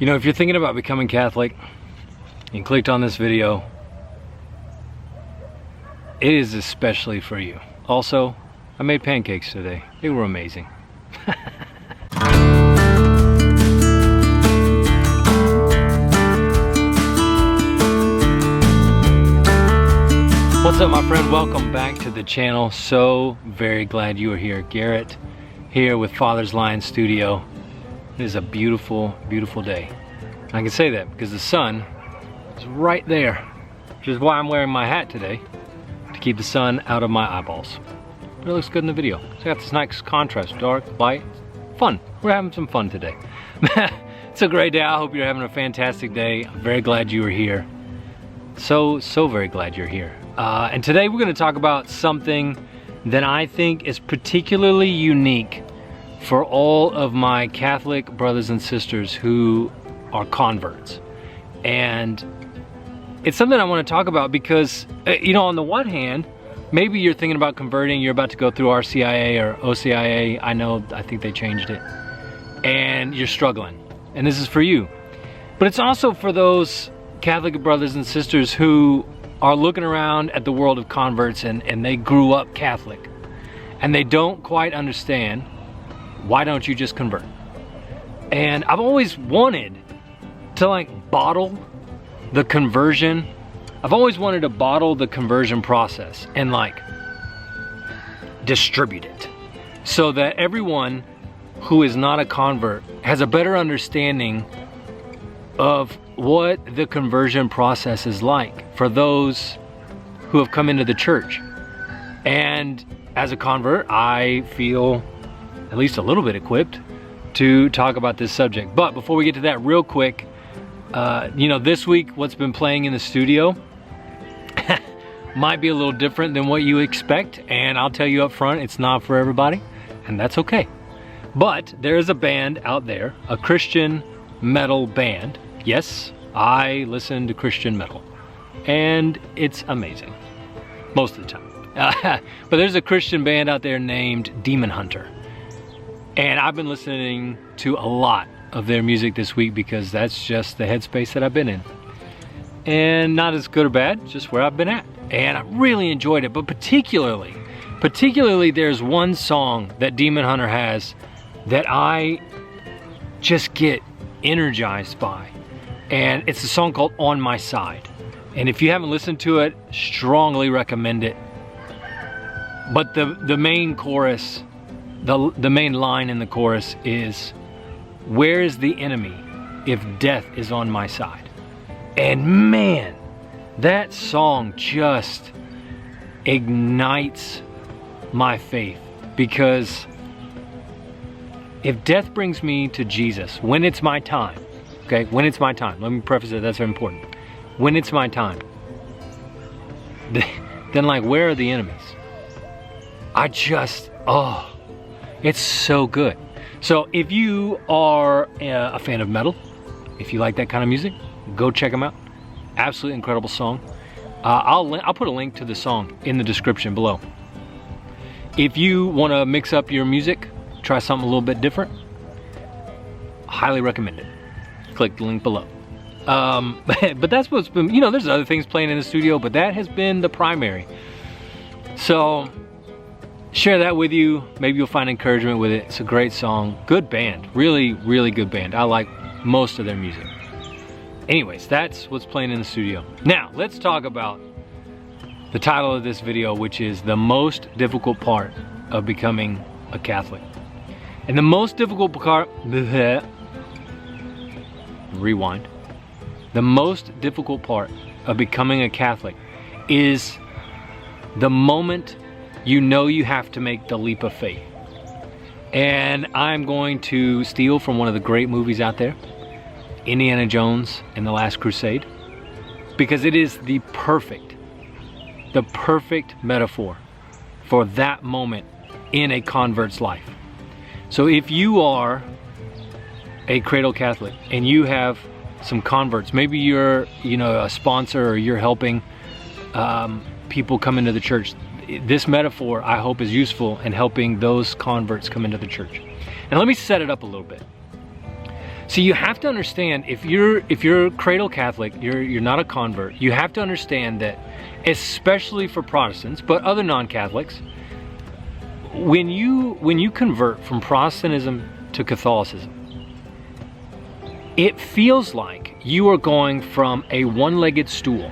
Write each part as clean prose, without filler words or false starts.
You know, if you're thinking about becoming Catholic and clicked on this video, it is especially for you. Also, I made pancakes today. They were amazing. What's up, my friend? Welcome back to the channel. So very glad you are here. Garrett here with Father's Lion Studio. It is a beautiful, beautiful day. I can say that because the sun is right there, which is why I'm wearing my hat today, to keep the sun out of my eyeballs. But it looks good in the video. So I got this nice contrast, dark, light, fun. We're having some fun today. It's a great day. I hope you're having a fantastic day. I'm very glad you are here. So very glad you're here. And today we're going to talk about something that I think is particularly unique for all of my Catholic brothers and sisters who are converts. And it's something I want to talk about because, you know, on the one hand, maybe you're thinking about converting, you're about to go through RCIA or OCIA, I think they changed it, and you're struggling. And this is for you. But it's also for those Catholic brothers and sisters who are looking around at the world of converts and they grew up Catholic and they don't quite understand, why don't you just convert? And I've always wanted to like bottle the conversion. I've always wanted to bottle the conversion process and like distribute it so that everyone who is not a convert has a better understanding of what the conversion process is like for those who have come into the church. And as a convert, I feel at least a little bit equipped to talk about this subject. But before we get to that, real quick, you know, this week what's been playing in the studio might be a little different than what you expect, and I'll tell you up front, it's not for everybody, and that's okay. But there is a band out there, a Christian metal band. Yes, I listen to Christian metal, and it's amazing most of the time. But there's a Christian band out there named Demon Hunter, and I've been listening to a lot of their music this week because that's just the headspace that I've been in. And not as good or bad, just where I've been at. And I really enjoyed it, but particularly there's one song that Demon Hunter has that I just get energized by. And it's a song called On My Side. And if you haven't listened to it, strongly recommend it. But the main chorus, the main line in the chorus is, "Where is the enemy if death is on my side?" And man, that song just ignites my faith, because if death brings me to Jesus, when it's my time, okay, when it's my time, let me preface it, that's very important. When it's my time, then like, where are the enemies? I just, oh, it's so good. So if you are a fan of metal, if you like that kind of music, go check them out. Absolutely incredible song. I'll put a link to the song in the description below. If you want to mix up your music, try something a little bit different, highly recommend it. Click the link below. But that's what's been, you know, there's other things playing in the studio, but that has been the primary. So share that with you. Maybe you'll find encouragement with it. It's a great song. Good band. Really, really good band. I like most of their music. Anyways, that's what's playing in the studio. Now, let's talk about the title of this video, which is the most difficult part of becoming a Catholic. And the most difficult part, rewind. The most difficult part of becoming a Catholic is the moment you know you have to make the leap of faith. And I'm going to steal from one of the great movies out there, Indiana Jones and the Last Crusade, because it is the perfect metaphor for that moment in a convert's life. So if you are a cradle Catholic and you have some converts, maybe you're, you know, a sponsor or you're helping people come into the church, this metaphor, I hope, is useful in helping those converts come into the church. And let me set it up a little bit. So you have to understand, if you're cradle Catholic, you're not a convert, you have to understand that, especially for Protestants, but other non-Catholics, when you convert from Protestantism to Catholicism, it feels like you are going from a one-legged stool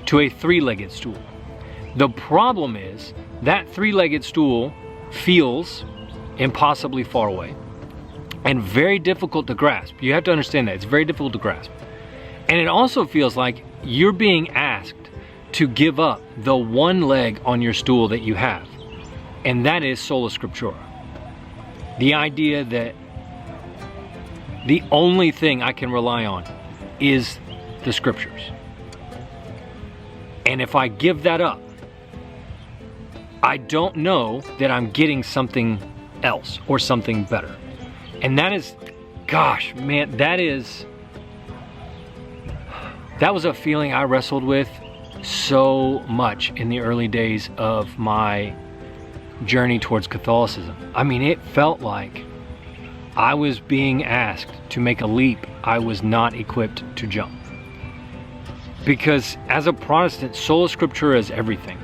to a three-legged stool. The problem is that three-legged stool feels impossibly far away and very difficult to grasp. You have to understand that. It's very difficult to grasp. And it also feels like you're being asked to give up the one leg on your stool that you have. And that is sola scriptura. The idea that the only thing I can rely on is the scriptures. And if I give that up, I don't know that I'm getting something else or something better. And that is, gosh, man, that was a feeling I wrestled with so much in the early days of my journey towards Catholicism. I mean, it felt like I was being asked to make a leap I was not equipped to jump. Because as a Protestant, sola scriptura is everything.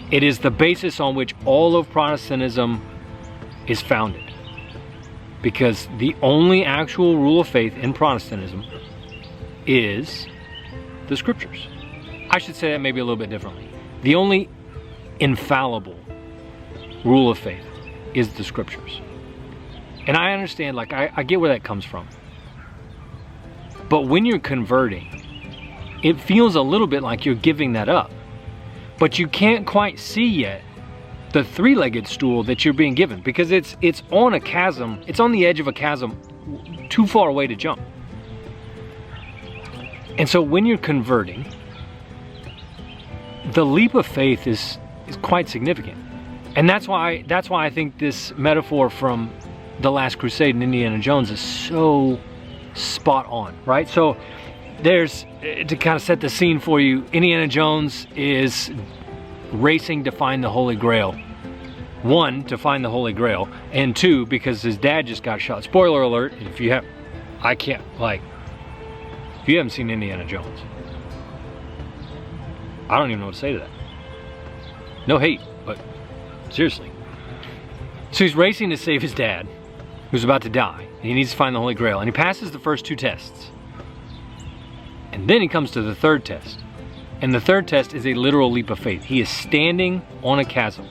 It is the basis on which all of Protestantism is founded. Because the only actual rule of faith in Protestantism is the scriptures. I should say that maybe a little bit differently. The only infallible rule of faith is the scriptures. And I understand, like, I get where that comes from. But when you're converting, it feels a little bit like you're giving that up. But you can't quite see yet the three-legged stool that you're being given, because it's on a chasm, it's on the edge of a chasm too far away to jump. And so when you're converting, the leap of faith is quite significant. And that's why I think this metaphor from The Last Crusade and Indiana Jones is so spot on, right? So there's, to kind of set the scene for you, Indiana Jones is racing to find the Holy Grail. One, to find the Holy Grail, and two, because his dad just got shot. Spoiler alert, if you have, if you haven't seen Indiana Jones, I don't even know what to say to that. No hate, but seriously. So he's racing to save his dad, who's about to die, and he needs to find the Holy Grail, and he passes the first two tests. And then he comes to the third test. And the third test is a literal leap of faith. He is standing on a chasm.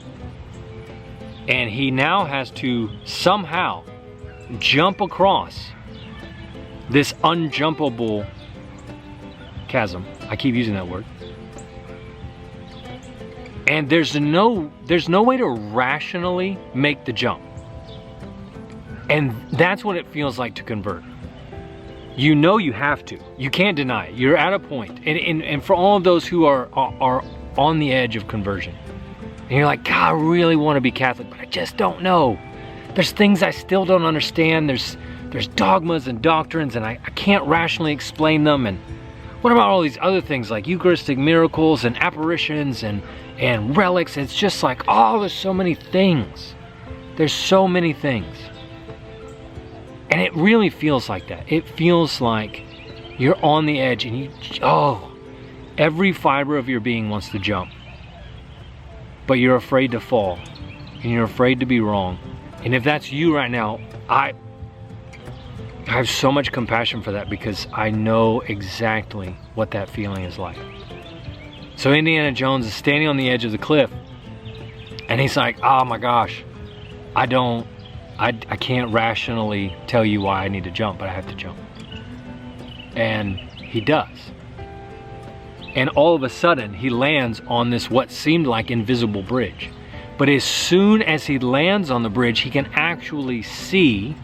And he now has to somehow jump across this unjumpable chasm. I keep using that word. And there's no way to rationally make the jump. And that's what it feels like to convert. You know you have to. You can't deny it. You're at a point. And for all of those who are on the edge of conversion, and you're like, God, I really want to be Catholic, but I just don't know. There's things I still don't understand. There's dogmas and doctrines, and I can't rationally explain them. And what about all these other things like Eucharistic miracles and apparitions and relics? It's just like, oh, there's so many things. There's so many things. And it really feels like that. It feels like you're on the edge and every fiber of your being wants to jump. But you're afraid to fall. And you're afraid to be wrong. And if that's you right now, I have so much compassion for that, because I know exactly what that feeling is like. So Indiana Jones is standing on the edge of the cliff. And he's like, oh my gosh, I can't rationally tell you why I need to jump, but I have to jump. And he does. And all of a sudden, he lands on this what seemed like invisible bridge. But as soon as he lands on the bridge, he can actually see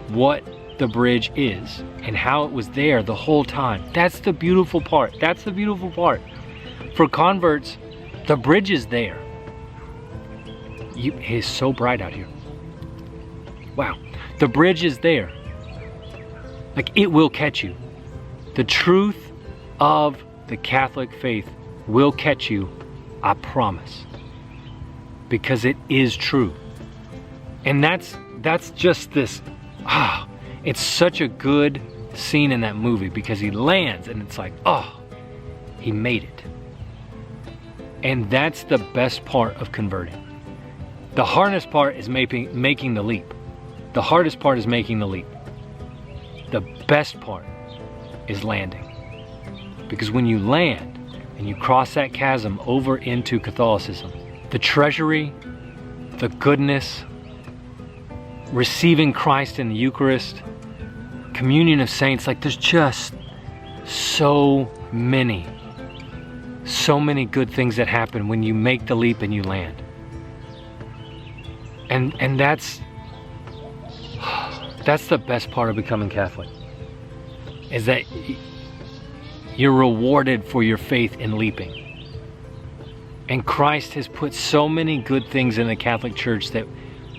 what the bridge is and how it was there the whole time. That's the beautiful part. That's the beautiful part. For converts, the bridge is there. It is so bright out here. Wow. The bridge is there. Like, it will catch you. The truth of the Catholic faith will catch you, I promise. Because it is true. And that's just this it's such a good scene in that movie because he lands and it's like, oh, he made it. And that's the best part of converting. The hardest part is making the leap. The hardest part is making the leap. The best part is landing. Because when you land and you cross that chasm over into Catholicism, the treasury, the goodness, receiving Christ in the Eucharist, communion of saints, like there's just so many good things that happen when you make the leap and you land. And that's the best part of becoming Catholic, is that you're rewarded for your faith in leaping. And Christ has put so many good things in the Catholic Church that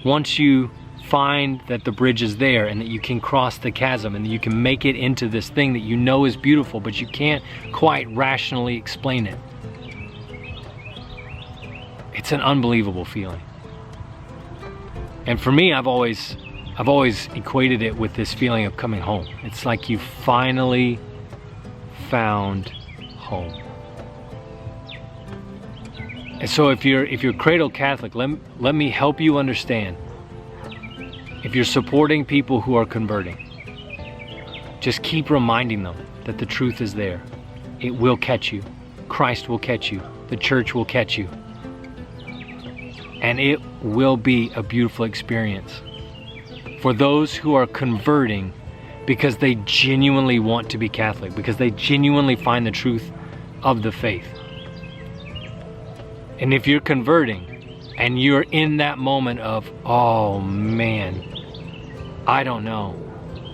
once you find that the bridge is there and that you can cross the chasm and that you can make it into this thing that you know is beautiful, but you can't quite rationally explain it. It's an unbelievable feeling. And for me, I've always equated it with this feeling of coming home. It's like you finally found home. And so if you're cradle Catholic, let me help you understand. If you're supporting people who are converting, just keep reminding them that the truth is there. It will catch you. Christ will catch you. The church will catch you. And it will be a beautiful experience for those who are converting because they genuinely want to be Catholic, because they genuinely find the truth of the faith. And if you're converting and you're in that moment of, oh man, I don't know,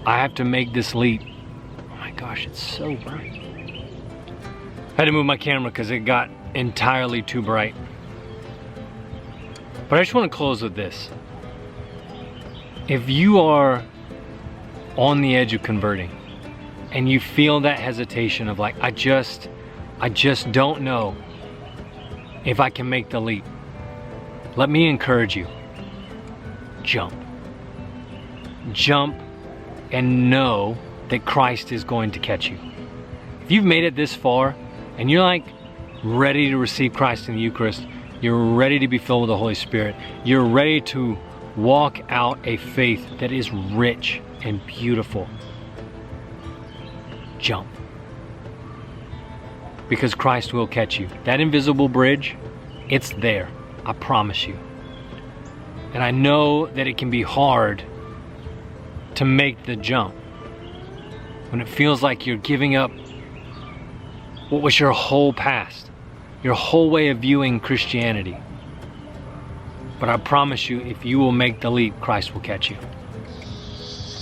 I have to make this leap. Oh my gosh, it's so bright. I had to move my camera because it got entirely too bright. But I just want to close with this. If you are on the edge of converting and you feel that hesitation of like, I just don't know if I can make the leap, let me encourage you. Jump. Jump and know that Christ is going to catch you. If you've made it this far and you're like ready to receive Christ in the Eucharist, you're ready to be filled with the Holy Spirit, you're ready to walk out a faith that is rich and beautiful, jump. Because Christ will catch you. That invisible bridge, it's there, I promise you. And I know that it can be hard to make the jump when it feels like you're giving up what was your whole past, your whole way of viewing Christianity. But I promise you, if you will make the leap, Christ will catch you.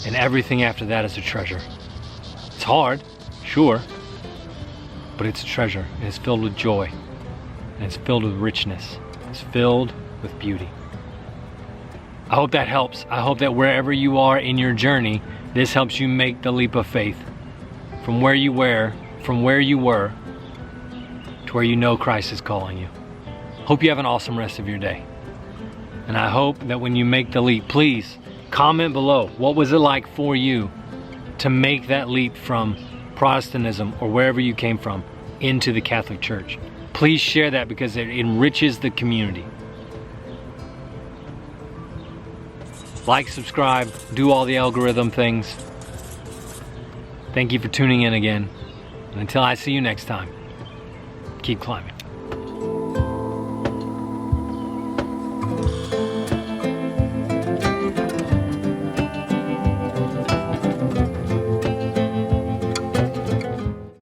And everything after that is a treasure. It's hard, sure, but it's a treasure, and it's filled with joy, and it's filled with richness, it's filled with beauty. I hope that helps. I hope that wherever you are in your journey, this helps you make the leap of faith from where you were to where you know Christ is calling you. Hope you have an awesome rest of your day. And I hope that when you make the leap, please comment below. What was it like for you to make that leap from Protestantism or wherever you came from into the Catholic Church? Please share that because it enriches the community. Like, subscribe, do all the algorithm things. Thank you for tuning in again. And until I see you next time, keep climbing.